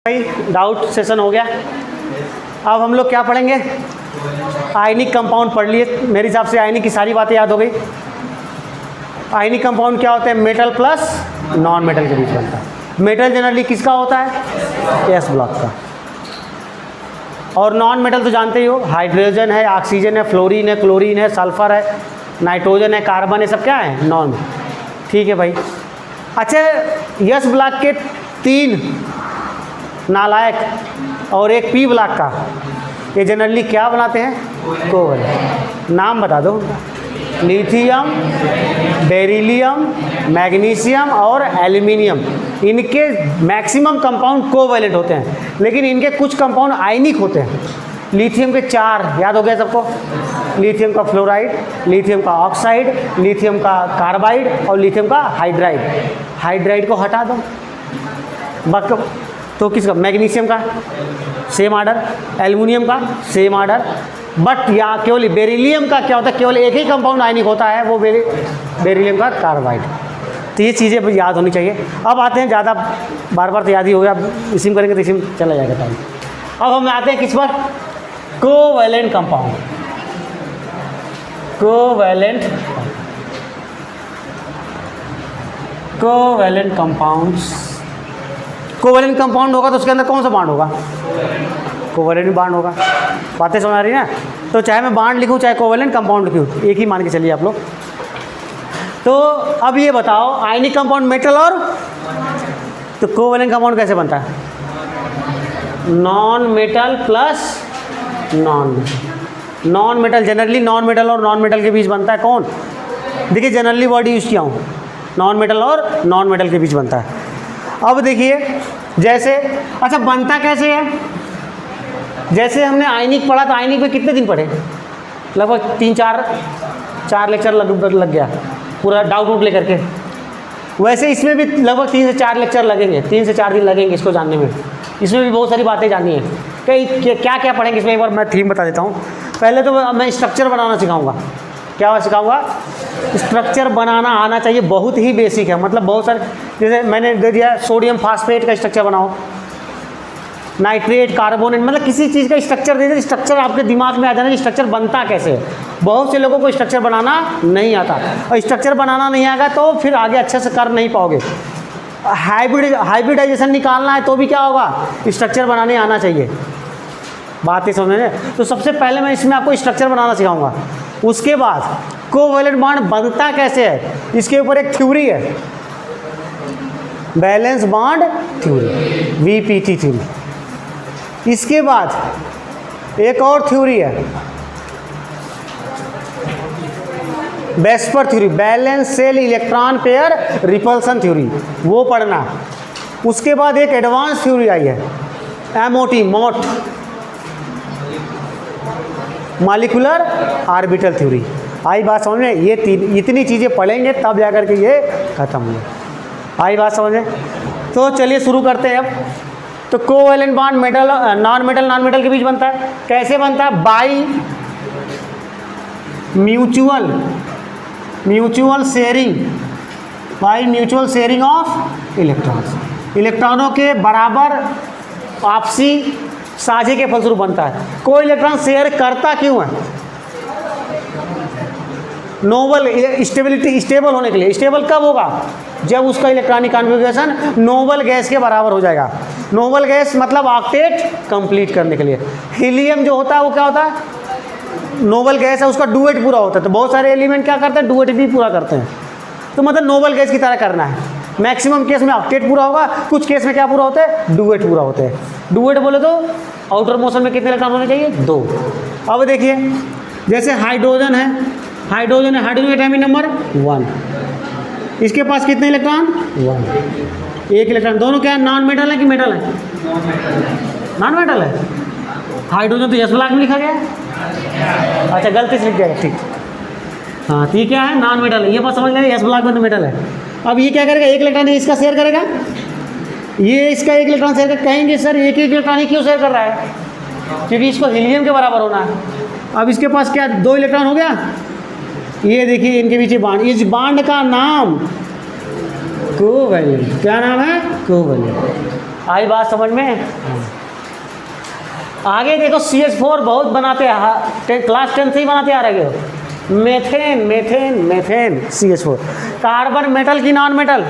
भाई doubt session हो गया। अब हम लोग क्या पढ़ेंगे? आयनिक कंपाउंड पढ़ लिए। मेरे हिसाब से आयनिक की सारी बातें याद हो गई। आयनिक कंपाउंड क्या होते हैं? मेटल प्लस नॉन मेटल के बीच बनता है। मेटल जनरली किसका होता है? एस ब्लॉक का। और नॉन मेटल तो जानते ही हो, हाइड्रोजन है, ऑक्सीजन है, फ्लोरीन है, क्लोरीन है, सल्फर है, नाइट्रोजन है, कार्बन है, सब क्या है? नॉन। ठीक है भाई। अच्छा, एस ब्लॉक के 3 नालायक और एक पी ब्लॉक का, ये जनरली क्या बनाते हैं? कोवैलेंट। नाम बता दो। लिथियम, बेरिलियम, मैग्नीशियम और एल्युमिनियम। इनके मैक्सिमम कंपाउंड कोवैलेंट होते हैं, लेकिन इनके कुछ कंपाउंड आयनिक होते हैं। लिथियम के 4 याद हो गया सबको? लिथियम का फ्लोराइड, लिथियम का ऑक्साइड, लिथियम का कार्बाइड और लिथियम का हाइड्राइड। हाइड्राइड को हटा दो, तो किसका? मैग्नीशियम का सेम आर्डर, एल्युमिनियम का सेम आर्डर, बट यहाँ केवल बेरिलियम का क्या होता है? केवल एक ही कंपाउंड आयनिक होता है, वो बेरिलियम का कार्बाइड। तो ये चीज़ें याद होनी चाहिए। अब आते हैं, ज़्यादा बार बार तो याद ही हो गया, इसी में करेंगे तो इसी में चला जाएगा टाइम। अब हम आते हैं किस पर? Covalent compound. Covalent compounds. Covalent compound होगा तो उसके अंदर कौन सा बॉन्ड होगा? कोवैलेंट बॉन्ड होगा। बातें समझ आ रही है ना? तो चाहे मैं बॉन्ड लिखूँ चाहे कोवैलेंट कंपाउंड लिखूँ, एक ही मान के चलिए आप लोग। तो अब ये बताओ, आयनिक कंपाउंड मेटल और तो कोवैलेंट कंपाउंड कैसे बनता है? Non metal plus non metal. Generally non metal और नॉन मेटल के बीच बनता है कौन? देखिए, जनरली वर्ड यूज किया हूँ, नॉन मेटल और नॉन मेटल के बीच बनता है। अब देखिए, जैसे अच्छा बनता कैसे है? जैसे हमने आयनिक पढ़ा, तो आयनिक में कितने दिन पढ़े? लगभग 3-4 लेक्चर लग गया पूरा डाउट लेकर के। वैसे इसमें भी लगभग 3 से 4 लेक्चर लगेंगे, 3 से 4 दिन लगेंगे इसको जानने में। इसमें भी बहुत सारी बातें जाननी है। क्या क्या पढ़ेंगे इसमें, एक बार मैं थीम बता देता हूँ। पहले तो मैं स्ट्रक्चर बनाना सिखाऊंगा। क्या सिखाऊंगा? स्ट्रक्चर बनाना आना चाहिए, बहुत ही बेसिक है। मतलब बहुत सारे, जैसे मैंने दे दिया सोडियम फास्फेट का स्ट्रक्चर बनाओ, नाइट्रेट, कार्बोनेट, मतलब किसी चीज़ का स्ट्रक्चर दे दे, स्ट्रक्चर आपके दिमाग में आ जाना कि स्ट्रक्चर बनता कैसे है। बहुत से लोगों को स्ट्रक्चर बनाना नहीं आता, और स्ट्रक्चर बनाना नहीं आएगा तो फिर आगे अच्छे से कर नहीं पाओगे। हाइब्रिडाइजेशन निकालना है तो भी क्या होगा? स्ट्रक्चर बनाने आना चाहिए। बात ही समझ में। तो सबसे पहले मैं इसमें आपको स्ट्रक्चर बनाना सिखाऊंगा। उसके बाद कोवैलेंट बॉन्ड बनता कैसे है, इसके ऊपर एक थ्योरी है, valence bond theory, VPT theory. इसके बाद एक और थ्योरी है, VSEPR theory, valence shell electron pair repulsion theory, वो पढ़ना। उसके बाद एक एडवांस थ्योरी आई है, MOT, मॉलिक्यूलर ऑर्बिटल थ्योरी। आई बात समझ में? ये इतनी चीज़ें पढ़ेंगे तब जाकर के ये खत्म हो। आई बात समझ में? तो चलिए शुरू करते हैं अब। तो covalent bond metal non metal के बीच बनता है। कैसे बनता है? By mutual sharing of electrons. इलेक्ट्रॉनों के बराबर आपसी साझे के फलस्वरूप बनता है। कोई इलेक्ट्रॉन शेयर करता क्यों है? नोबल स्टेबिलिटी, स्टेबल होने के लिए। स्टेबल कब होगा? जब उसका इलेक्ट्रॉनिक कॉन्फ़िगरेशन नोबल गैस के बराबर हो जाएगा। नोबल गैस मतलब ऑक्टेट कंप्लीट करने के लिए। हीलियम जो होता है वो क्या होता है? नोबल गैस है, उसका डुएट पूरा होता है। तो बहुत सारे एलिमेंट क्या करते हैं? डुएट भी पूरा करते हैं। तो मतलब नोबल गैस की तरह करना है। मैक्सिमम केस में ऑक्टेट पूरा होगा, कुछ केस में क्या पूरा होता है? डुएट पूरा होते हैं। डुएट बोले तो आउटर मोशन में कितने इलेक्ट्रॉन होने चाहिए? 2। अब देखिए, जैसे हाइड्रोजन है, हाइड्रोजन एटॉमिक नंबर 1। इसके पास कितने इलेक्ट्रॉन? 1। एक इलेक्ट्रॉन। दोनों क्या नॉन मेटल है कि मेटल है? नॉन मेटल है। हाइड्रोजन तो एस ब्लॉक में लिखा गया। अच्छा, गलती से लिख गया, ठीक। हाँ, तो ये क्या है? नॉन मेटल है। ये बात समझ लेंगे, एस ब्लॉक में तो मेटल है। अब ये क्या करेगा? एक इलेक्ट्रॉन इसका शेयर करेगा, ये इसका एक इलेक्ट्रॉन शेयर कर। कहेंगे सर एक ही इलेक्ट्रॉन ही क्यों शेयर कर रहा है? क्योंकि इसको हीलियम के बराबर होना है। अब इसके पास क्या 2 इलेक्ट्रॉन हो गया। ये देखिए इनके पीछे बॉन्ड, इस बॉन्ड का नाम कोवैलेंट। क्या नाम है? कोवैलेंट। आई बात समझ में? आगे देखो CH4 बहुत बनाते हैं, क्लास 10 से ही बनाते आ रहे हो। Methane methane methane CH4। Carbon metal की non metal?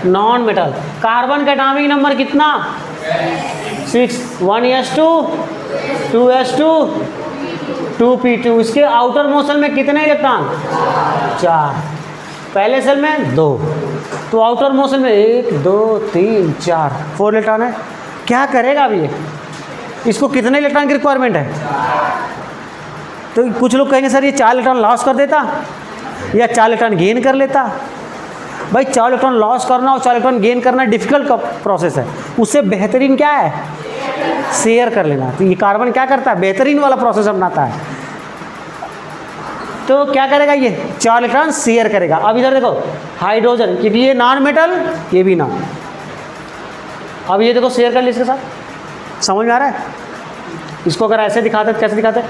Non metal. Carbon का एटॉमिक नंबर कितना? 6। 1s2 2s2 2p2। इसके आउटर मोशन में कितने इलेक्ट्रॉन? 4। पहले सेल में 2, तो आउटर मोशन में 1 2 3 4 4 इलेक्ट्रॉन है। क्या करेगा अब ये? इसको कितने इलेक्ट्रॉन की रिक्वायरमेंट है? तो कुछ लोग कहेंगे सर ये 4 इलेक्ट्रॉन लॉस कर देता या 4 इलेक्ट्रॉन गेन कर लेता। भाई 4 इलेक्ट्रॉन लॉस करना और 4 इलेक्ट्रॉन गेन करना डिफिकल्ट प्रोसेस है। उससे बेहतरीन क्या है? शेयर कर लेना। तो ये कार्बन क्या करता है? बेहतरीन वाला प्रोसेस अपनाता है। तो क्या करेगा ये? 4 इलेक्ट्रॉन शेयर करेगा। अब इधर देखो हाइड्रोजन, क्योंकि ये नॉन मेटल, ये भी नॉन। अब ये देखो शेयर कर लिया इसके साथ। समझ में आ रहा है? इसको अगर ऐसे दिखाते तो कैसे दिखाते?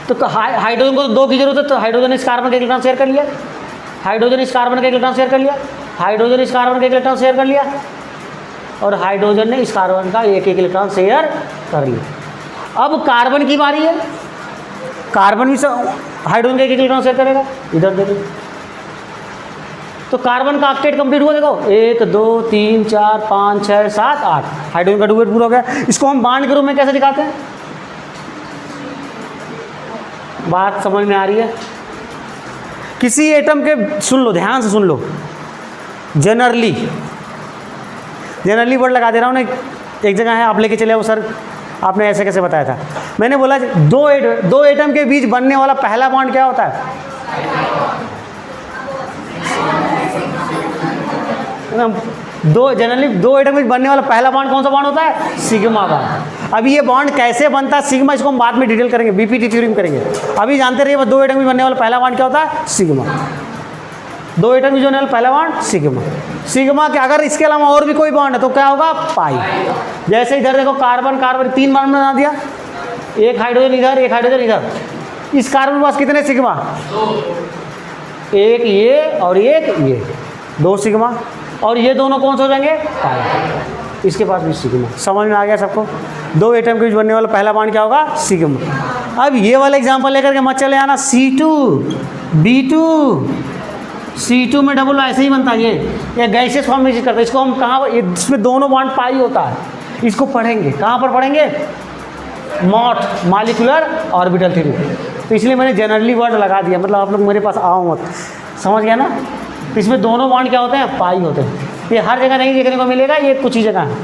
तो हाइड्रोजन को तो 2 की जरूरत है, तो हाइड्रोजन इस कार्बन का इलेक्ट्रॉन शेयर कर लिया, हाइड्रोजन इस कार्बन का इलेक्ट्रॉन शेयर कर लिया, हाइड्रोजन इस कार्बन का इलेक्ट्रॉन शेयर कर लिया, और हाइड्रोजन ने इस कार्बन का एक एक इलेक्ट्रॉन शेयर कर लिया। अब कार्बन की बारी है, कार्बन भी हाइड्रोजन का एक एक इलेक्ट्रॉन शेयर करेगा। इधर देखो तो कार्बन का ऑक्टेट कंप्लीट हुआ। देखो 1 2 3 4 5 6 7 8 हाइड्रोजन का डुएट पूरा हो गया। इसको हम बॉन्ड के रूप में कैसे दिखाते हैं? बात समझ में आ रही है? किसी एटम के, सुन लो ध्यान से सुन लो, जनरली वर्ड लगा दे रहा हूँ ना। एक जगह है, आप लेके चले आओ सर आपने ऐसे कैसे बताया था? मैंने बोला दो एटम के बीच बनने वाला पहला बॉन्ड क्या होता है? जनरली दो एटम के बीच बनने वाला पहला बॉन्ड कौन सा बॉन्ड होता है? Sigma bond. अब ये बॉन्ड कैसे बनता है सिग्मा, इसको हम बाद में डिटेल करेंगे, बीपीटी थ्योरी में करेंगे। अभी जानते रहिए बस 2 एटम के बीच बनने वाला पहला बॉन्ड क्या होता है? सिग्मा। 2 एटम के बीच बनने वाला पहला बॉन्ड सिग्मा। सिग्मा के अगर इसके अलावा और भी कोई बॉन्ड है तो क्या होगा? पाई। जैसे इधर देखो कार्बन 3 बॉन्ड बना दिया, एक हाइड्रोजन इधर, एक हाइड्रोजन इधर। इस कार्बन के पास कितने सिग्मा? 1 ये और 1 ये, 2 सिग्मा। और ये दोनों कौन से हो जाएंगे? पाई। इसके पास भी सिग्मा। समझ में आ गया सबको? 2 एटम के बीच बनने वाला पहला बॉन्ड क्या होगा? सिग्मा। अब ये वाला एग्जांपल लेकर के मत चले आना, C2 B2, C2 में डबल ऐसे ही बनता है। ये गैसेस फॉर्म में करता है। इसको हम कहाँ, इसमें दोनों बॉन्ड पाई होता है। इसको पढ़ेंगे कहाँ पर पढ़ेंगे? मॉट, मॉलिक्यूलर ऑर्बिटल थ्योरी। तो इसलिए मैंने जनरली वर्ड लगा दिया, मतलब आप लोग मेरे पास आओ मत। समझ गया ना? तो इसमें दोनों बॉन्ड क्या होते हैं? पाई होते हैं। ये हर जगह नहीं देखने को मिलेगा, ये कुछ ही जगह है।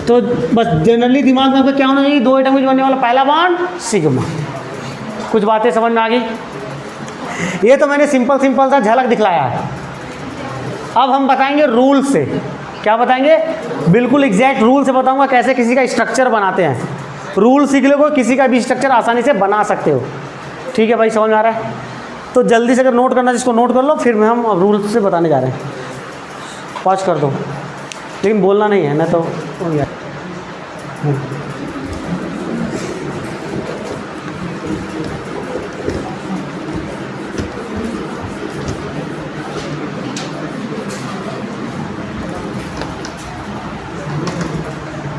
तो बस जनरली दिमाग में आपका क्या होना चाहिए? 2 एटम के बीच बनने वाला पहला बॉन्ड सिग्मा। कुछ बातें समझ में आ गई? ये तो मैंने सिंपल सा झलक दिखलाया है। अब हम बताएंगे रूल से। क्या बताएंगे? बिल्कुल एग्जैक्ट रूल से बताऊंगा कैसे किसी का स्ट्रक्चर बनाते हैं। रूल सीख लोगे, किसी का भी स्ट्रक्चर आसानी से बना सकते हो। ठीक है भाई, समझ में आ रहा है? तो जल्दी से अगर नोट करना जिसको नोट कर लो, फिर हम अब रूल से बताने जा रहे हैं। पॉज कर दो, लेकिन बोलना नहीं है, नहीं तो हो गया।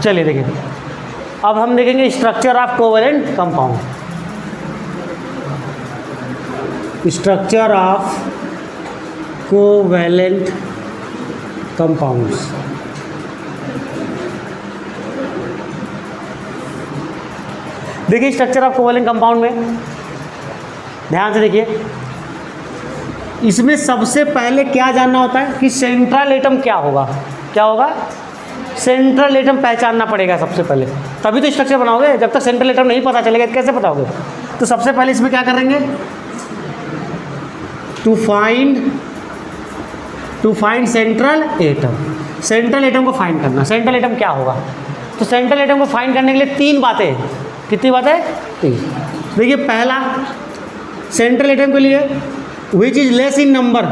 चलिए देखिए, अब हम देखेंगे structure of covalent compound. Structure of covalent compounds. देखिए स्ट्रक्चर ऑफ कोवेलेंट कंपाउंड में ध्यान से देखिए, इसमें सबसे पहले क्या जानना होता है कि सेंट्रल एटम क्या होगा? क्या होगा? सेंट्रल एटम पहचानना पड़ेगा सबसे पहले, तभी तो स्ट्रक्चर बनाओगे। जब तक सेंट्रल एटम नहीं पता चलेगा तो कैसे बताओगे? तो सबसे पहले इसमें क्या करेंगे? To find central atom. Central atom को फाइंड करना। सेंट्रल एटम क्या होगा? तो सेंट्रल एटम को फाइंड करने के लिए 3 बातें। कितनी बातें? 3। देखिए पहला, सेंट्रल एटम के लिए which is less in number,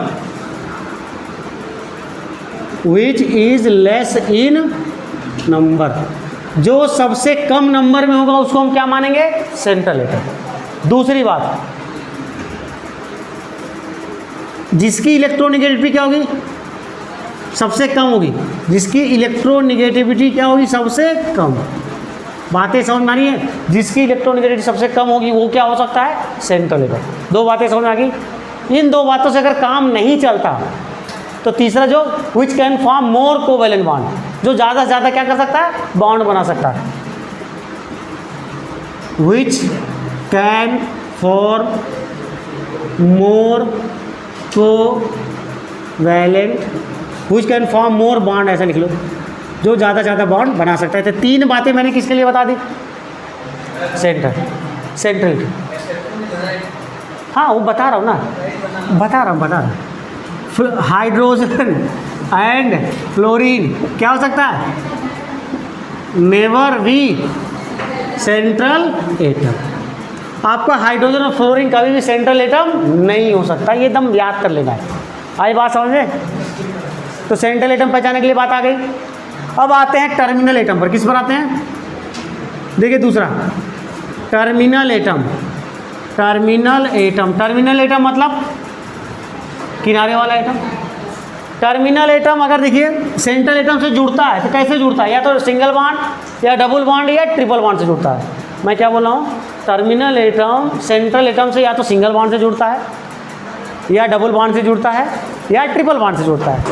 which is less in number, जो सबसे कम नंबर में होगा उसको हम क्या मानेंगे? Central atom. दूसरी बात, जिसकी इलेक्ट्रोनेगेटिविटी क्या होगी? सबसे कम होगी, जिसकी इलेक्ट्रोनेगेटिविटी क्या होगी, सबसे कम। बातें समझ में आ रही है? जिसकी इलेक्ट्रोनेगेटिविटी सबसे कम होगी वो क्या हो सकता है, सेंट्रल एटम। दो बातें समझ में आ गई। इन दो बातों से अगर काम नहीं चलता तो तीसरा जो which can form more covalent bond, जो ज़्यादा से ज़्यादा क्या कर सकता है, बॉन्ड बना सकता है। Which can form more covalent, which can form more bond, ऐसा लिख लो, जो ज़्यादा से ज़्यादा बॉन्ड बना सकता है। तो तीन बातें मैंने किसके लिए बता दी, सेंट्रल। हाँ वो बता रहा हूँ ना, बता रहा हूँ। हाइड्रोजन एंड फ्लोरीन क्या हो सकता है, नेवर बी सेंट्रल एटम। आपका हाइड्रोजन और फ्लोरीन कभी भी सेंट्रल एटम नहीं हो सकता, ये एकदम याद कर लेना है। आई बात समझ में? तो सेंट्रल एटम पहचानने के लिए बात आ गई। अब आते हैं टर्मिनल एटम पर। किस पर आते हैं, देखिए दूसरा टर्मिनल एटम। टर्मिनल एटम मतलब किनारे वाला एटम। टर्मिनल एटम अगर देखिए सेंट्रल एटम से जुड़ता है तो कैसे जुड़ता है, या तो सिंगल बॉन्ड या डबल बॉन्ड या ट्रिपल बॉन्ड से जुड़ता है। मैं क्या बोल रहा हूँ, टर्मिनल एटम सेंट्रल एटम से या तो सिंगल बॉन्ड से जुड़ता है या डबल बॉन्ड से जुड़ता है या ट्रिपल बॉन्ड से जुड़ता है।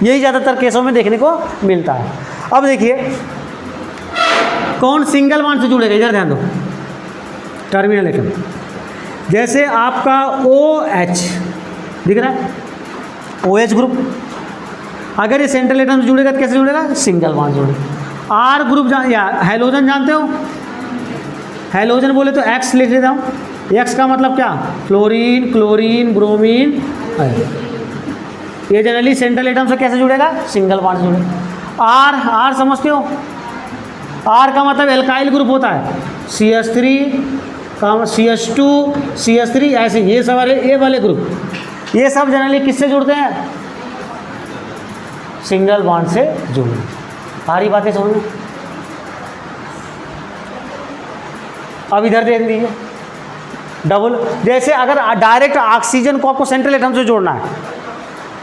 यही ज़्यादातर केसों में देखने को मिलता है। अब देखिए कौन सिंगल बॉन्ड से जुड़ेगा, इधर ध्यान दो। टर्मिनल एटम जैसे आपका OH दिख रहा है, OH ग्रुप, अगर ये सेंट्रल एटम से जुड़ेगा तो कैसे जुड़ेगा, सिंगल बॉन्ड जुड़ेगा। R ग्रुप या हेलोजन जानते हो, हेलोजन बोले तो X लिख देता हूँ। X का मतलब क्या, फ्लोरीन, क्लोरीन, ब्रोमीन। ये जनरली सेंट्रल एटम से कैसे जुड़ेगा, सिंगल बॉन्ड से जुड़ेगा। R समझते हो, R का मतलब एल्काइल ग्रुप होता है, CH3 CH2 CH3 ऐसे, ये सब ये वाले ग्रुप, ये सब जनरली किससे जुड़ते हैं, सिंगल बॉन्ड से जुड़े। सारी बातें समझ में। अब इधर देख लीजिए डबल, जैसे अगर डायरेक्ट ऑक्सीजन को आपको सेंट्रल एटम से जोड़ना है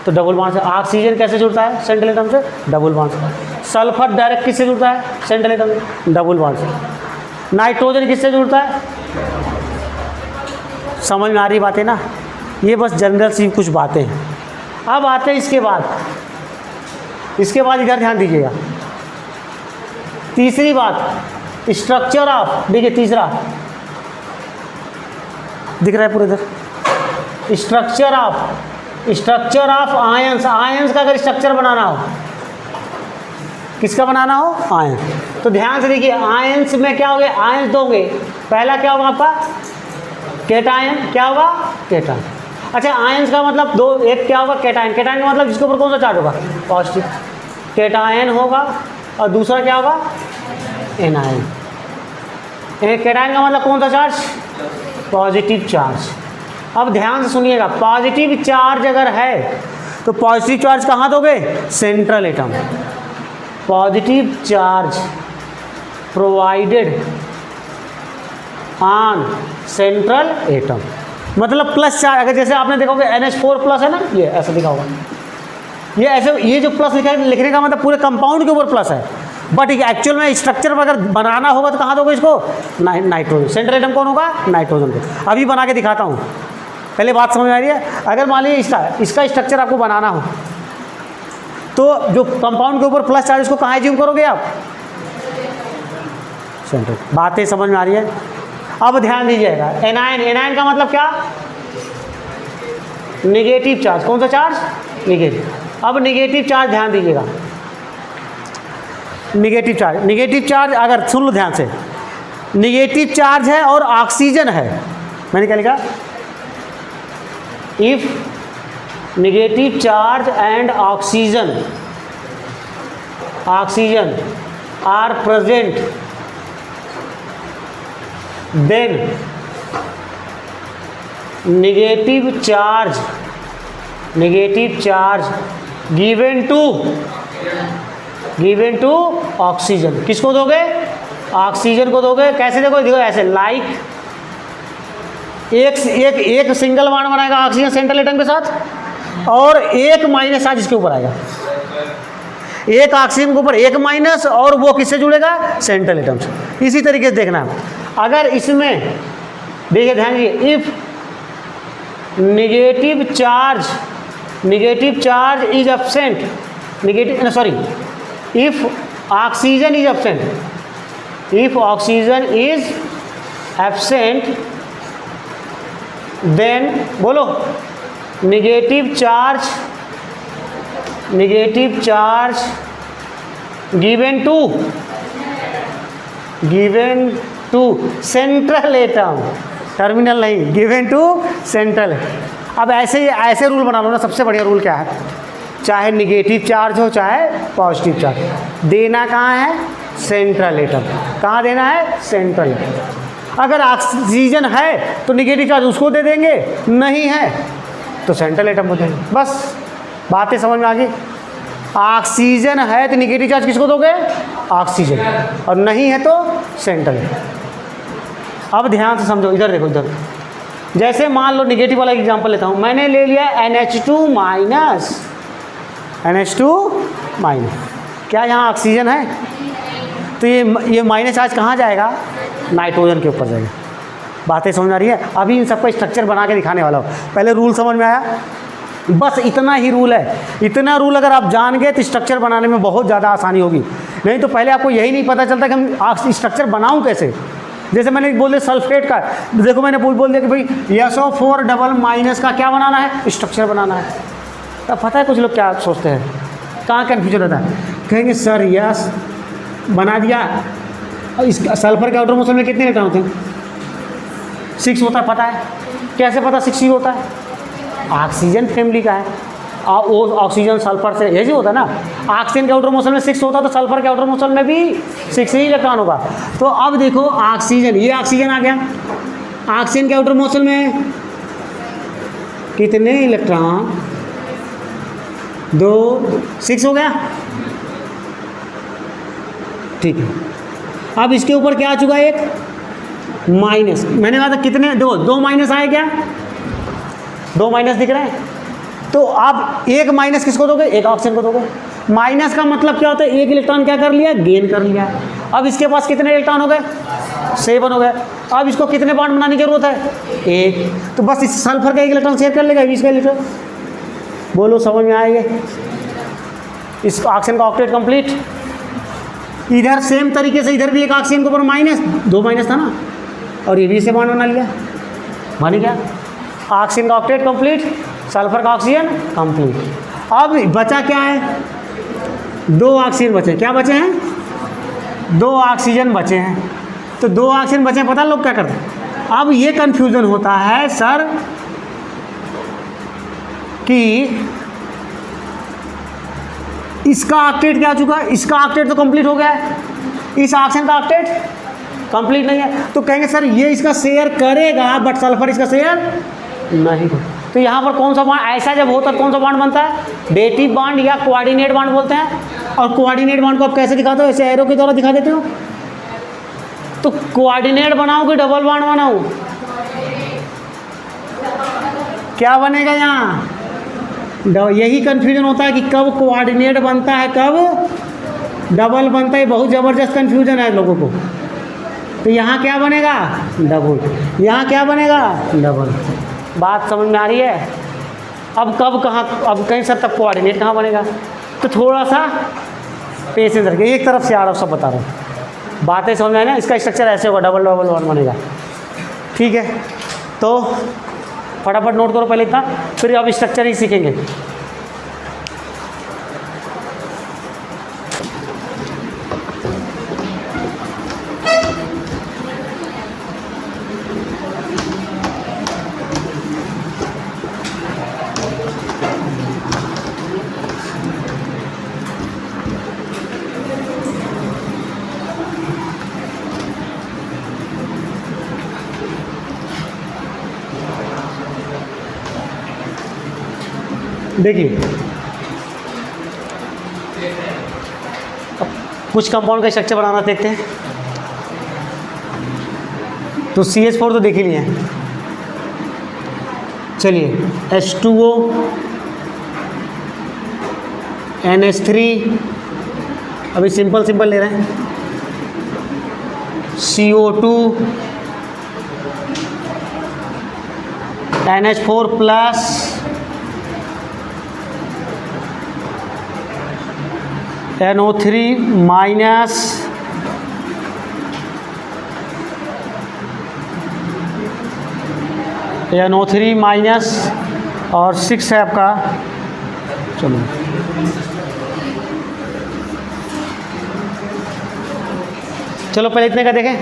तो डबल बॉन्ड से। ऑक्सीजन कैसे जुड़ता है सेंट्रल एटम से, डबल बॉन्ड से। सल्फर डायरेक्ट किससे जुड़ता है, सेंट्रल एटम से, डबल बॉन्ड से। नाइट्रोजन किससे जुड़ता है, समझ में आ रही बातें ना, ये बस जनरल सी कुछ बातें हैं। अब आते हैं इसके बाद इधर ध्यान दीजिएगा। तीसरी बात स्ट्रक्चर ऑफ, देखिए तीसरा दिख रहा है पूरे इधर, स्ट्रक्चर ऑफ आयंस। आयंस का अगर स्ट्रक्चर बनाना हो, किसका बनाना हो, आयन, तो ध्यान से देखिए आयंस में क्या होंगे, आयंस दोगे। पहला क्या होगा आपका, केटायन। क्या होगा, केटायन। अच्छा आयंस का मतलब दो, एक क्या होगा, केटायन। केटायन का मतलब जिसके ऊपर कौन सा चार्ज होगा, पॉजिटिव, केटायन होगा। और दूसरा क्या होगा, एनायन। केटायन का मतलब कौन सा चार्ज, पॉजिटिव चार्ज। अब ध्यान से सुनिएगा, पॉजिटिव चार्ज अगर है तो पॉजिटिव चार्ज कहाँ दोगे, central atom. Positive charge provided on central atom, मतलब प्लस चार्ज। अगर जैसे आपने देखोगे NH4 प्लस है ना, ये ऐसा लिखा होगा, ये ऐसे, ये जो प्लस लिखा है लिखने का मतलब पूरे कंपाउंड के ऊपर प्लस है, बट एक्चुअल में स्ट्रक्चर पर अगर बनाना होगा तो कहाँ दोगे इसको, नाइट्रोजन। सेंट्रल एटम कौन होगा, नाइट्रोजन को। अभी बना के दिखाता हूँ, पहले बात समझ में आ रही है। अगर मान लीजिए इसका स्ट्रक्चर आपको बनाना हो तो जो कंपाउंड के ऊपर प्लस चार्ज इसको कहाँ एज्यूम करोगे आप, सेंट्रल। बातें समझ में आ रही है। अब ध्यान दीजिएगा, एनायन। एनायन का मतलब क्या, नेगेटिव चार्ज। कौन सा चार्ज, नेगेटिव। अब नेगेटिव चार्ज ध्यान दीजिएगा, नेगेटिव चार्ज अगर सुन लो ध्यान से, नेगेटिव चार्ज है और ऑक्सीजन है। मैंने क्या लिखा, if negative charge and oxygen are present then negative charge given to oxygen. किसको दोगे, ऑक्सीजन को दोगे। कैसे देखो, देखो ऐसे, लाइक एक सिंगल बॉन्ड बनाएगा ऑक्सीजन सेंट्रल एटम के साथ और एक माइनस चार्ज इसके ऊपर आएगा। एक ऑक्सीजन के ऊपर एक माइनस, और वो किससे जुड़ेगा? सेंट्रल एटम से। इसी तरीके से देखना, अगर इसमें देखिए ध्यान दीजिए, if negative charge is absent, if oxygen is absent, if oxygen is absent then बोलो negative charge given to central atom, terminal नहीं, given to central। अब ऐसे रूल बना लो ना, सबसे बढ़िया रूल क्या है, चाहे निगेटिव चार्ज हो चाहे पॉजिटिव चार्ज, देना कहाँ है? Central atom. कहाँ देना है? Central atom. अगर ऑक्सीजन है तो निगेटिव चार्ज उसको दे देंगे, नहीं है तो सेंट्रल एटम को देंगे। बस बातें समझ में आ गई। ऑक्सीजन है तो निगेटिव चार्ज किसको दोगे? ऑक्सीजन, और नहीं है तो सेंट्रल एटम। अब ध्यान से समझो, इधर देखो, इधर जैसे मान लो निगेटिव वाला एग्जांपल लेता हूँ, मैंने ले लिया NH2 माइनस, क्या यहाँ ऑक्सीजन है? तो ये माइनस चार्ज कहाँ जाएगा? नाइट्रोजन के ऊपर जाएगा। बातें समझ आ रही है? अभी इन सबका स्ट्रक्चर बना के दिखाने वाला हूँ। पहले रूल समझ में आया? बस इतना ही रूल है। इतना रूल अगर आप जान गए तो स्ट्रक्चर बनाने में बहुत ज़्यादा आसानी होगी। नहीं तो पहले आपको यही नहीं पता चलता कि हम स्ट्रक्चर बनाऊँ कैसे। जैसे मैंने बोल दिया सल्फेट का, देखो मैंने बोल दिया कि भाई SO4 डबल माइनस का क्या बनाना है? स्ट्रक्चर बनाना है। तब पता है कुछ लोग क्या सोचते हैं, कहाँ कन्फ्यूजन होता है, कहेंगे सर यस बना दिया, इसका सल्फर के आउटर मोशन में कितने इलेक्ट्रॉन होते हैं? 6 होता है। पता है कैसे पता 6 ही होता है? ऑक्सीजन फैमिली का है, वो ऑक्सीजन सल्फर से यही होता है ना। ऑक्सीजन के आउटर मोशन में 6 होता है तो सल्फर के आउटर मोशन में भी 6 ही इलेक्ट्रॉन होगा। तो अब देखो ऑक्सीजन, ये ऑक्सीजन आ गया, ऑक्सीजन के आउटर मोशन में कितने इलेक्ट्रॉन? 2, 6 हो गया, ठीक है। अब इसके ऊपर क्या आ चुका है? एक माइनस। मैंने कहा था कितने? 2 माइनस आए क्या? 2 माइनस दिख रहे हैं। तो आप एक माइनस किसको दोगे? एक ऑक्सीजन को दोगे। माइनस का मतलब क्या होता है? एक इलेक्ट्रॉन क्या कर लिया? गेन कर लिया। अब इसके पास कितने इलेक्ट्रॉन हो गए? 7 हो गए। अब इसको कितने बॉन्ड बनाने की जरूरत है? 1। तो बस इस सल्फर का एक इलेक्ट्रॉन शेयर कर लेगा 20 का इलेक्ट्रॉन। बोलो समझ में आएगा? इस ऑक्सीजन का ऑक्टेट कंप्लीट। इधर सेम तरीके से इधर भी एक ऑक्सीजन के ऊपर माइनस, 2 माइनस था ना, और ये भी से बॉन्ड बना लिया, बन गया ऑक्सीजन का ऑक्टेट कंप्लीट, सल्फर का ऑक्सीजन कंप्लीट। अब बचा क्या है? 2 ऑक्सीजन बचे। क्या बचे हैं? 2 ऑक्सीजन बचे हैं। तो 2 ऑक्सीजन बचे हैं, पता लोग क्या करते हैं? अब ये कंफ्यूजन होता है सर कि इसका ऑक्टेट क्या चुका है? इसका ऑक्टेट तो कंप्लीट हो गया है, इस ऑक्सीजन का ऑक्टेट कंप्लीट नहीं है। तो कहेंगे सर ये इसका शेयर करेगा बट सल्फर इसका शेयर नहीं। तो यहाँ पर कौन सा बॉन्ड ऐसा जब होता है, कौन सा बॉन्ड बनता है? डेटिव बॉन्ड या कोऑर्डिनेट बॉन्ड बोलते हैं। और कोऑर्डिनेट बॉन्ड को आप कैसे दिखाते हो? ऐसे एरो के द्वारा दिखा देते हो। तो कोऑर्डिनेट बनाओ कि डबल बॉन्ड बनाओ? क्या बनेगा यहाँ? यही कंफ्यूजन होता है कि कब कोऑर्डिनेट बनता है कब डबल बनता है। बहुत ज़बरदस्त कंफ्यूजन है लोगों को। तो यहाँ क्या बनेगा? डबल। यहाँ क्या बनेगा? डबल। बात समझ में आ रही है? अब कब कहाँ, अब कहीं सर तब कोऑर्डिनेट कहाँ बनेगा? तो थोड़ा सा पेशेंस रखिए, एक तरफ से आ रहा हूँ सब बता रहा हूँ, बातें समझ में आए ना। इसका स्ट्रक्चर ऐसे होगा, डबल डबल वन बनेगा। ठीक है, तो फटाफट नोट करो पहले इतना, फिर अब स्ट्रक्चर ही सीखेंगे। देखिए कुछ कंपाउंड का स्ट्रक्चर बनाना देखते हैं। तो CH4 तो देख ही लिए। चलिए H2O, NH3, अभी सिंपल सिंपल ले रहे हैं। CO2 NH4 plus NO3 minus NO3 minus और 6 है आपका। चलो चलो पहले इतने का देखें।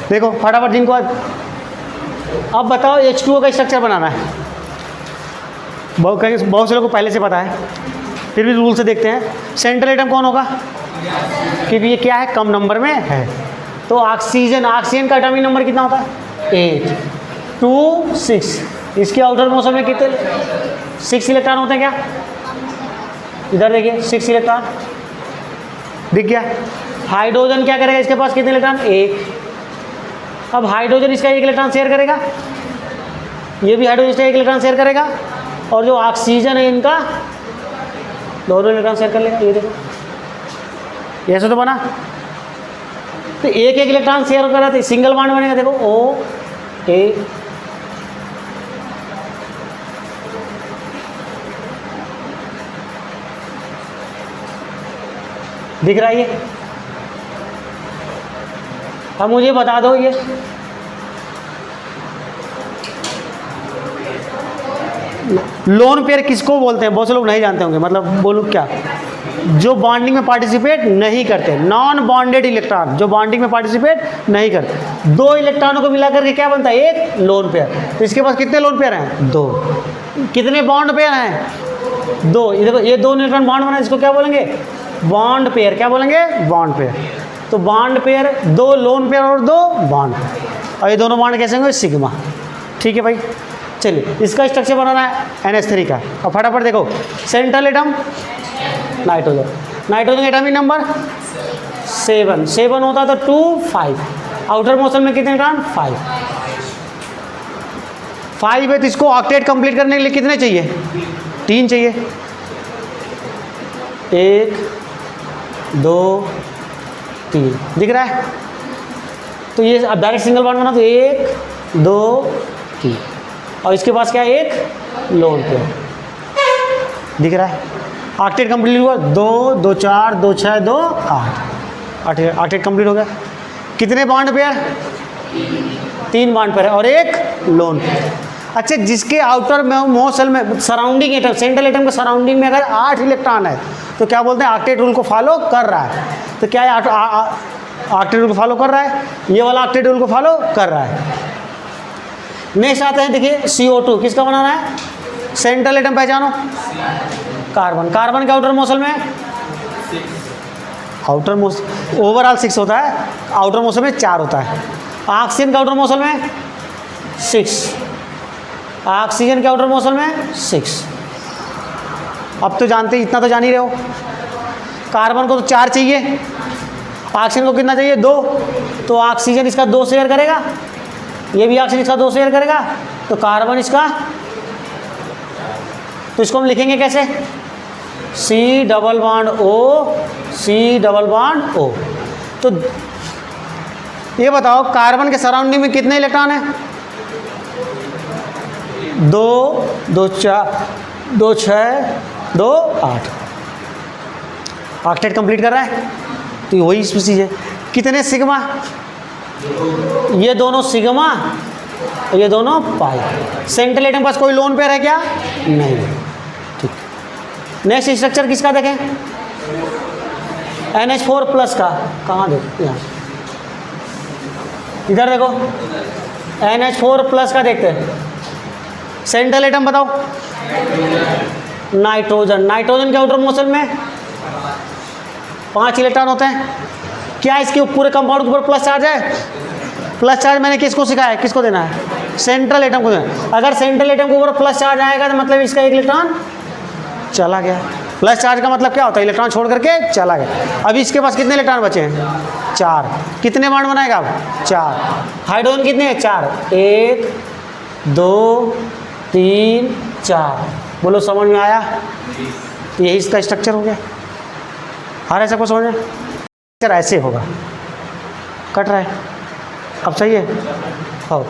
देखो फटाफट जिनको अब बताओ H2O का स्ट्रक्चर बनाना है। बहुत से लोगों को पहले से पता है, फिर भी रूल से देखते हैं। सेंट्रल एटम कौन होगा, क्योंकि ये क्या है, कम नंबर में है। तो ऑक्सीजन का एटॉमिक नंबर कितना होता है 8 2 6। इसके आउटर मोशन में कितने 6 इलेक्ट्रॉन होते हैं क्या, इधर देखिए 6 इलेक्ट्रॉन दिख गया। हाइड्रोजन क्या करेगा, इसके पास कितने इलेक्ट्रॉन 1। अब हाइड्रोजन इसका 1 इलेक्ट्रॉन शेयर करेगा, ये भी हाइड्रोजन इसका 1 इलेक्ट्रॉन शेयर करेगा, और जो ऑक्सीजन है इनका दोनों इलेक्ट्रॉन शेयर कर लेगा। ये देखो ऐसे तो बना, तो एक इलेक्ट्रॉन शेयर कर रहा था, सिंगल बॉन्ड बनेगा। देखो O A दिख रहा है ये। अब मुझे बता दो ये लोन पेयर किसको बोलते हैं, बहुत से लोग नहीं जानते होंगे। मतलब बोलूँ क्या, जो बॉन्डिंग में पार्टिसिपेट नहीं करते, नॉन बॉन्डेड इलेक्ट्रॉन जो बॉन्डिंग में पार्टिसिपेट नहीं करते। 2 इलेक्ट्रॉनों को मिलाकर के क्या बनता है, एक लोन पेयर। तो इसके पास कितने लोन पेयर हैं 2। कितने बॉन्ड पेयर हैं 2। ये देखो ये 2 इलेक्ट्रॉन बॉन्ड बना, इसको क्या बोलेंगे बॉन्ड पेयर। क्या बोलेंगे बॉन्ड पेयर। तो बॉन्ड पेयर 2 लोन पेयर और 2 बॉन्ड, और ये दोनों बॉन्ड कैसे होंगे सिग्मा। ठीक है भाई, चलिए इसका स्ट्रक्चर बनाना है NH3 का। और फटाफट देखो, central atom nitrogen atomic number 7 होता तो 2 5। आउटर मोशन में कितने इलेक्ट्रॉन 5 है। तो इसको ऑक्टेट कंप्लीट करने के लिए कितने चाहिए 3 चाहिए। 1 2 3 दिख रहा है। तो ये अब डायरेक्ट सिंगल बॉन्ड बना, तो 1 2 3, और इसके पास क्या है एक लोन पेयर दिख रहा है। ऑक्टेट कंप्लीट हुआ, 2 2 4 2 6 2 8 ऑक्टेट कंप्लीट हो गया। कितने बॉन्ड पेयर 3 बॉन्ड पेयर है और एक लोन पेयर। अच्छा, जिसके आउटर में मोशन में सराउंडिंग एटम, सेंट्रल एटम के सराउंडिंग में अगर 8 इलेक्ट्रॉन है तो क्या बोलते हैं ऑक्टेट रूल को फॉलो कर रहा है। तो क्या है ऑक्टेट रूल को फॉलो कर रहा है, ये वाला ऑक्टेट रूल को फॉलो कर रहा है। नेक्स्ट आते हैं, देखिए CO2 किसका बनाना है, सेंट्रल एटम पहचानो कार्बन के आउटर मोशन में आउटर मोशन ओवरऑल 6 होता है, आउटर मोशन में 4 होता है। ऑक्सीजन के आउटर मोशन में 6, ऑक्सीजन के आउटर मोशन में 6। अब तो जानते, इतना तो जान ही रहे हो। कार्बन को तो 4 चाहिए, ऑक्सीजन को कितना चाहिए 2। तो ऑक्सीजन इसका 2 शेयर करेगा, ये भी ऑक्सीजन इसका 2 शेयर करेगा, तो कार्बन इसका, तो इसको हम लिखेंगे कैसे C डबल बॉन्ड O। तो ये बताओ कार्बन के सराउंडिंग में कितने इलेक्ट्रॉन है 2 2 4 2 6 2 8। ऑक्टेट कंप्लीट कर रहा है, तो वही स्पीसीज है। कितने सिग्मा, ये दोनों सिग्मा और ये दोनों पाई। सेंट्रल एटम पास कोई लोन पेयर है क्या, नहीं। ठीक, नेक्स्ट स्ट्रक्चर किसका देखें, NH4 प्लस का। कहाँ देखो, यहाँ इधर देखो, NH4 प्लस का देखते हैं। सेंट्रल एटम बताओ, नाइट्रोजन के आउटर मोशन में 5 इलेक्ट्रॉन होते हैं। क्या इसके पूरे कंपाउंड के ऊपर प्लस चार्ज है, प्लस चार्ज मैंने किसको सिखाया है, किसको देना है, सेंट्रल एटम को देना। अगर सेंट्रल एटम के ऊपर प्लस चार्ज आएगा तो मतलब इसका 1 इलेक्ट्रॉन चला गया। प्लस चार्ज का मतलब क्या होता है, इलेक्ट्रॉन छोड़ करके चला गया। अभी इसके पास कितने इलेक्ट्रॉन बचे हैं 4। कितने बॉन्ड बनाएगा अब 4। हाइड्रोजन कितने हैं 4, 1 2 3 4। बोलो समझ में आया, यही इसका स्ट्रक्चर हो गया। हर ऐसा को समझ में स्ट्रक्चर ऐसे होगा, कट रहा है, अब सही है। हो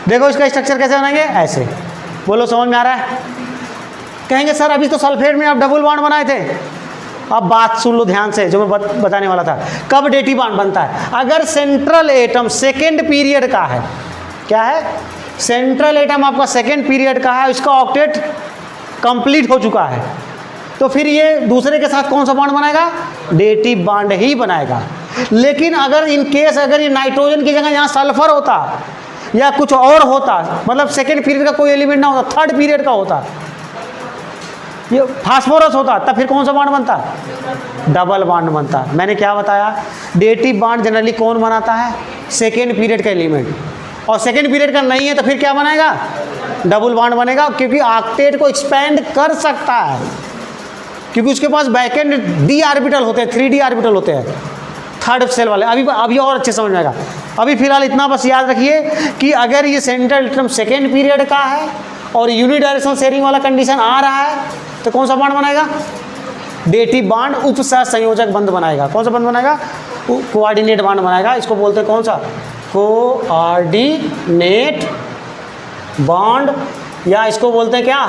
देखो इसका स्ट्रक्चर कैसे बनाएंगे, ऐसे। बोलो समझ में आ रहा है? कहेंगे सर अभी तो सल्फेट में आप डबल बॉन्ड बनाए थे। अब बात सुन लो ध्यान से, जो मैं बताने वाला था। कब डेटिव बॉन्ड बनता है? अगर सेंट्रल एटम सेकेंड पीरियड का है। क्या है? सेंट्रल एटम आपका सेकेंड पीरियड का है, इसका ऑक्टेट कंप्लीट हो चुका है, तो फिर ये दूसरे के साथ कौन सा बॉन्ड बनाएगा? डेटिव बॉन्ड ही बनाएगा। लेकिन अगर इन केस अगर ये नाइट्रोजन की जगह यहाँ सल्फर होता या कुछ और होता, मतलब सेकेंड पीरियड का कोई एलिमेंट ना होता, थर्ड पीरियड का होता, ये फास्फोरस होता, तब फिर कौन सा बॉन्ड बनता? डबल बॉन्ड बनता। मैंने क्या बताया? डेटिव बॉन्ड जनरली कौन बनाता है? सेकेंड पीरियड का एलिमेंट। और सेकेंड पीरियड का नहीं है तो फिर क्या बनाएगा? डबल बॉन्ड बनेगा, क्योंकि ऑक्टेट को एक्सपेंड कर सकता है, क्योंकि उसके पास बैक एंड डी ऑर्बिटल होते हैं, 3D ऑर्बिटल होते हैं थर्ड सेल वाले। अभी और अच्छे समझ में आएगा। अभी फिलहाल इतना बस याद रखिए कि अगर ये सेंट्रल एटम सेकेंड पीरियड का है और यूनिडायरेक्शनल शेयरिंग वाला कंडीशन आ रहा है, तो कौन सा बॉन्ड बनाएगा? डेटिव बॉन्ड उपसहसंयोजक बंध बनाएगा। कौन सा बंध बनाएगा? कोऑर्डिनेट बॉन्ड बनाएगा। इसको बोलते हैं कौन सा? कोऑर्डिनेट बॉन्ड, या इसको बोलते हैं क्या?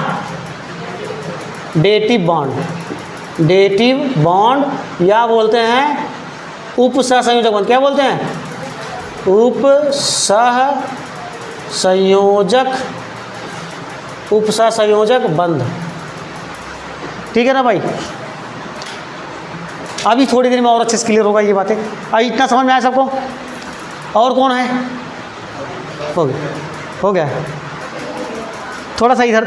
Dative bond. डेटिव बॉन्ड, या बोलते हैं उपसहसंयोजक बंध। क्या बोलते हैं? उपसहसंयोजक बंध। ठीक है ना भाई? अभी थोड़ी देर में और अच्छे से क्लियर होगा ये बातें। अभी इतना समझ में आया सबको? और कौन है? हो गया। थोड़ा सा इधर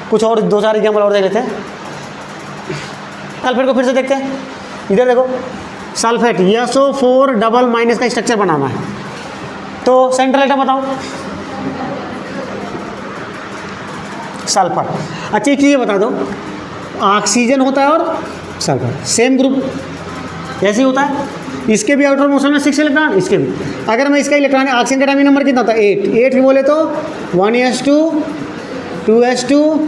कुछ और 2-4 एग्जाम्पल और देख लेते हैं। सल्फेट को फिर से देखते हैं। इधर देखो, सल्फेट SO4 डबल माइनस का स्ट्रक्चर बनाना है, तो सेंट्रल एटम बताओ। सल्फर। अच्छा एक चीज़ बता दो, ऑक्सीजन होता है और सल्फर सेम ग्रुप ऐसे ही होता है। इसके भी आउटर मोशन में 6 इलेक्ट्रॉन, इसके भी। अगर मैं इसका इलेक्ट्रॉन ऑक्सीजन का एटॉमिक नंबर कितना होता है? 8 बोले तो 1s2 2s2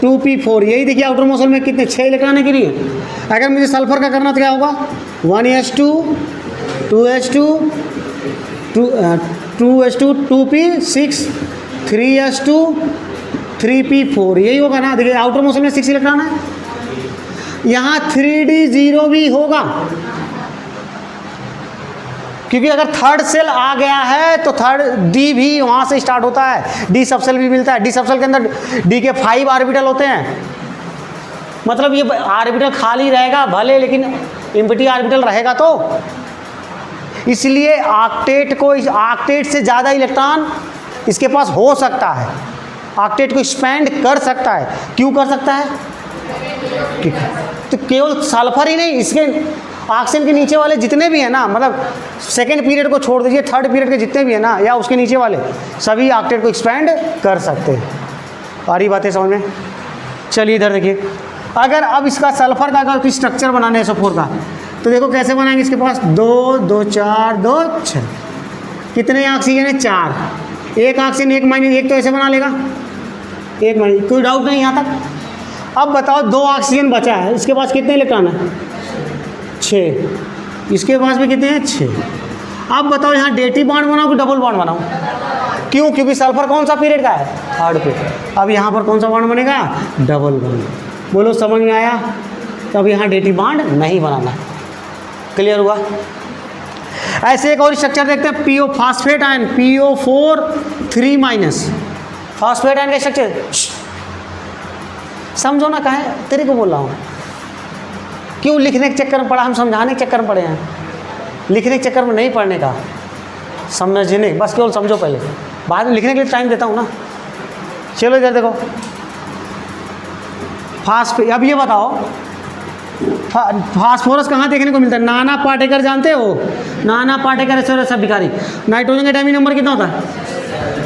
2p4। यही देखिए आउटर मोशन में कितने 6 इलेक्ट्रॉन के लिए। अगर मुझे सल्फर का करना तो क्या होगा? 1s2 2s2 2s2 2p6 3s2 3p4। यही होगा ना? देखिए आउटर मोशन में 6 इलेक्ट्रॉन है, यहाँ 3d0 भी होगा, क्योंकि अगर थर्ड सेल आ गया है तो थर्ड डी भी वहाँ से स्टार्ट होता है, डी सब सेल भी मिलता है। डी सब सेल के अंदर डी के 5 ऑर्बिटल होते हैं, मतलब ये ऑर्बिटल खाली रहेगा भले, लेकिन एम्प्टी ऑर्बिटल रहेगा। तो इसलिए ऑक्टेट से ज़्यादा इलेक्ट्रॉन इसके पास हो सकता है, ऑक्टेट को एक्सपेंड कर सकता है। क्यों कर सकता है? तो केवल सल्फर ही नहीं, इसके ऑक्सीजन के नीचे वाले जितने भी हैं ना, मतलब सेकेंड पीरियड को छोड़ दीजिए, थर्ड पीरियड के जितने भी हैं ना, या उसके नीचे वाले सभी ऑक्टेट को एक्सपेंड कर सकते हैं। आ रही बातें समझ में? चलिए इधर देखिए, अगर अब इसका सल्फर का अगर स्ट्रक्चर बनाना है SO4 का, तो देखो कैसे बनाएंगे। इसके पास 2 2 4 2 6 कितने ऑक्सीजन है? 4। एक ऑक्सीजन एक माइनस, एक तो ऐसे बना लेगा, एक माइनस, कोई डाउट नहीं यहाँ तक। अब बताओ 2 ऑक्सीजन बचा है, इसके पास कितने इलेक्ट्रॉन है? 6। इसके पास भी कितने हैं? 6। अब बताओ यहाँ डेटिव बॉन्ड बनाओ कि डबल बॉन्ड बनाओ? क्यों? क्योंकि सल्फर कौन सा पीरियड का है? Third period. अब यहाँ पर कौन सा बॉन्ड बनेगा? Double bond. बोलो समझ में आया? तो अब यहाँ डेटिव बॉन्ड नहीं बनाना। क्लियर हुआ? ऐसे एक और स्ट्रक्चर देखते हैं, PO phosphate ion, PO4 3 minus. Phosphate ion का स्ट्रक्चर समझो ना, कहें तेरे को बोल रहा हूँ। क्यों? लिखने के चक्कर में पढ़ा, हम समझाने के चक्कर में पढ़े हैं, लिखने के चक्कर में नहीं पढ़ने का, समझने, बस केवल समझो पहले, बाद में लिखने के लिए टाइम देता हूँ ना। चलो इधर देखो, फास्फेट। अब ये बताओ फास्फोरस कहाँ देखने को मिलता है? नाना पाटेकर जानते हो? नाना पाटेकर सब भिखारी। नाइट्रोजन का एटॉमिक नंबर कितना होता है?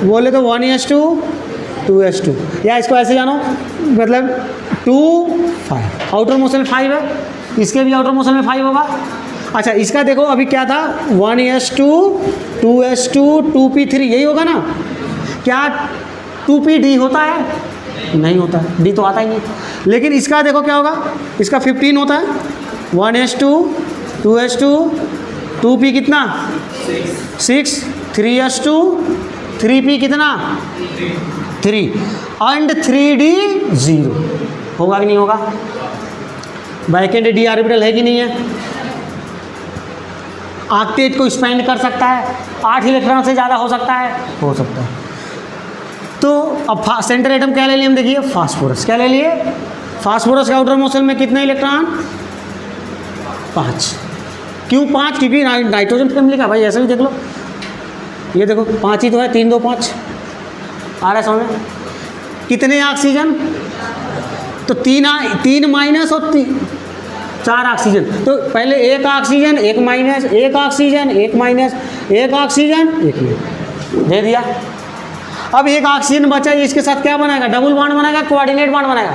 बोले तो 1s2 2s2, या इसको ऐसे जानो, मतलब 2 5। आउटर मोशन में 5 है, इसके भी आउटर मोशन में 5 होगा। अच्छा इसका देखो अभी क्या था? 1s2 2s2 2p3, यही होगा ना? क्या 2pd होता है? नहीं होता, डी तो आता ही नहीं। लेकिन इसका देखो क्या होगा, इसका 15 होता है, 1s2 2s2 2p कितना 6 3s2 3p कितना 3 एंड 3d 0 होगा कि नहीं होगा? वैकेंट डी ऑर्बिटल है कि नहीं है? ऑक्टेट को स्पेंड कर सकता है, 8 इलेक्ट्रॉन से ज़्यादा हो सकता है, हो सकता है। तो अब सेंटर एटम क्या ले लिए हम, देखिए फास्फोरस। क्या ले लिए? फास्फोरस के आउटर मोशन में कितने इलेक्ट्रॉन? 5। क्यों 5? क्योंकि नाइट्रोजन फैमिली का, भाई ऐसा भी देख लो, ये देखो 5 ही तो है, 3 2 5 आ रहा है समझ में? कितने ऑक्सीजन? तो 3 माइनस और 4 ऑक्सीजन। तो पहले 1 oxygen 1 minus, 1 oxygen 1 minus, 1 oxygen 1 minus, दे दिया। अब 1 ऑक्सीजन बचा, इसके साथ क्या बनाएगा? डबल बॉन्ड बनाएगा, कोऑर्डिनेट बॉन्ड बनाएगा।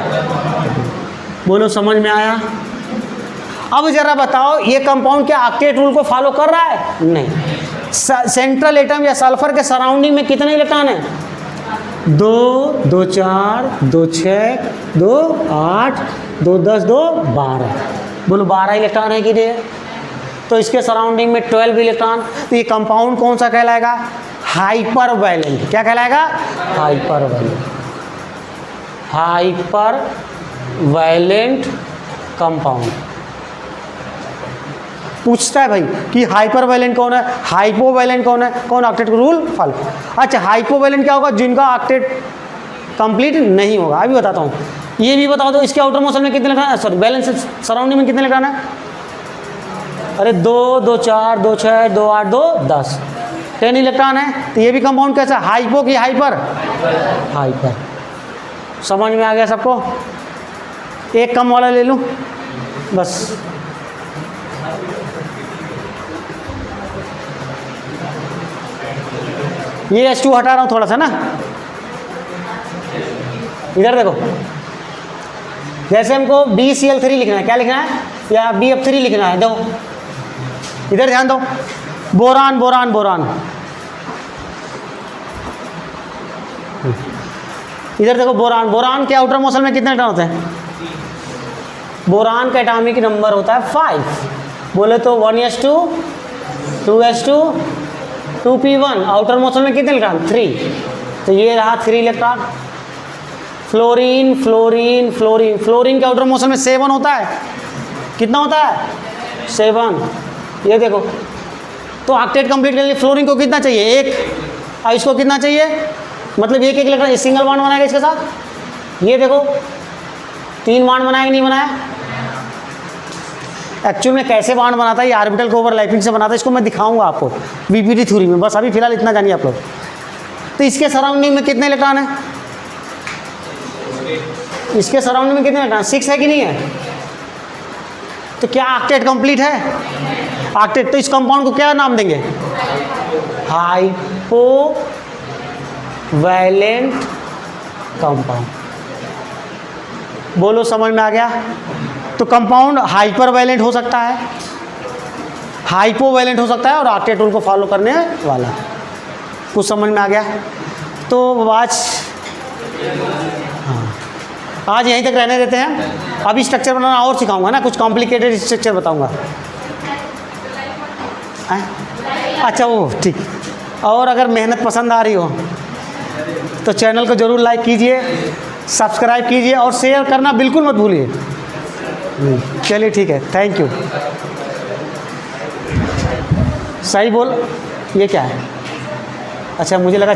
बोलो समझ में आया? अब जरा बताओ, ये कंपाउंड क्या ऑक्टेट रूल को फॉलो कर रहा है? नहीं। सेंट्रल एटम या सल्फर के सराउंडिंग में कितने इलेक्ट्रॉन है? 2 2 4 2 6 2 8 2 10 2 12। बोलो 12 इलेक्ट्रॉन है कि नहीं? तो इसके सराउंडिंग में 12 इलेक्ट्रॉन। तो ये कंपाउंड कौन सा कहलाएगा? Hypervalent. क्या कहलाएगा? Hypervalent. Hypervalent compound. पूछता है भाई कि हाइपर वैलेंट कौन है, हाइपो वैलेंट कौन है, कौन ऑक्टेट का रूल फॉलो। अच्छा, हाइपो वैलेंट क्या होगा? जिनका ऑक्टेट कंप्लीट नहीं होगा। अभी बताता हूँ। ये भी बता दो, इसके आउटर मोशन में कितने इलेक्ट्रॉन है, सॉरी बैलेंस सराउंडिंग में कितने इलेक्ट्रॉन है? अरे 2 2 4 2 6 2 8 2 10 10 इलेक्ट्रॉन है। तो ये भी कंपाउंड कैसा? हाइपो की हाइपर? हाइपर। समझ में आ गया सबको? एक कम वाला ले लूँ बस। ये H2 हटा रहा हूँ थोड़ा सा ना, इधर देखो। जैसे हमको BCl3 लिखना है, क्या लिखना है? या BF3 लिखना है। देखो इधर ध्यान दो, बोरान बोरान बोरान। इधर देखो बोरान, बोरान के आउटर मोशन में कितने इलेक्ट्रॉन होते हैं? बोरान का एटॉमिक नंबर होता है 5। बोले तो 1s2 2s2 2p1। Outer motion में कितने इलेक्ट्रॉन? 3। तो ये रहा 3 electron. Fluorine fluorine fluorine, fluorine के आउटर मोशन में 7 होता है। कितना होता है? 7। ये देखो, तो ऑक्टेट कंप्लीट करने के लिए फ्लोरीन को कितना चाहिए? 1। और इसको कितना चाहिए? मतलब एक इलेक्ट्रॉन सिंगल बॉन्ड बनाएगा इसके साथ। ये देखो 3 बॉन्ड बनाएगा, नहीं बनाया? एक्चुअल में कैसे बॉन्ड बनाता है? ये ऑर्बिटल को ओवरलैपिंग से बनाता है। इसको मैं दिखाऊंगा आपको वीपीटी थ्योरी में। बस अभी फिलहाल इतना जानिए आप लोग। तो इसके सराउंडिंग में कितने इलेक्ट्रॉन है? इसके सराउंडिंग में कितने इलेक्ट्रॉन? 6 है कि नहीं है? तो क्या ऑक्टेट कंप्लीट है? ऑक्टेट। तो इस कंपाउंड को क्या नाम देंगे? Hypovalent compound. बोलो समझ में आ गया? तो कंपाउंड हाइपर वैलेंट हो सकता है, हाइपो वैलेंट हो सकता है, और ऑक्टेट रूल को फॉलो करने वाला। कुछ समझ में आ गया? तो आज यहीं तक रहने देते हैं। अभी स्ट्रक्चर बनाना और सिखाऊंगा ना, कुछ कॉम्प्लिकेटेड स्ट्रक्चर बताऊंगा। अच्छा वो ठीक। और अगर मेहनत पसंद आ रही हो तो चैनल को ज़रूर लाइक कीजिए, सब्सक्राइब कीजिए और शेयर करना बिल्कुल मत भूलिए। चलिए ठीक है, थैंक यू। सही बोल, ये क्या है? अच्छा मुझे लगा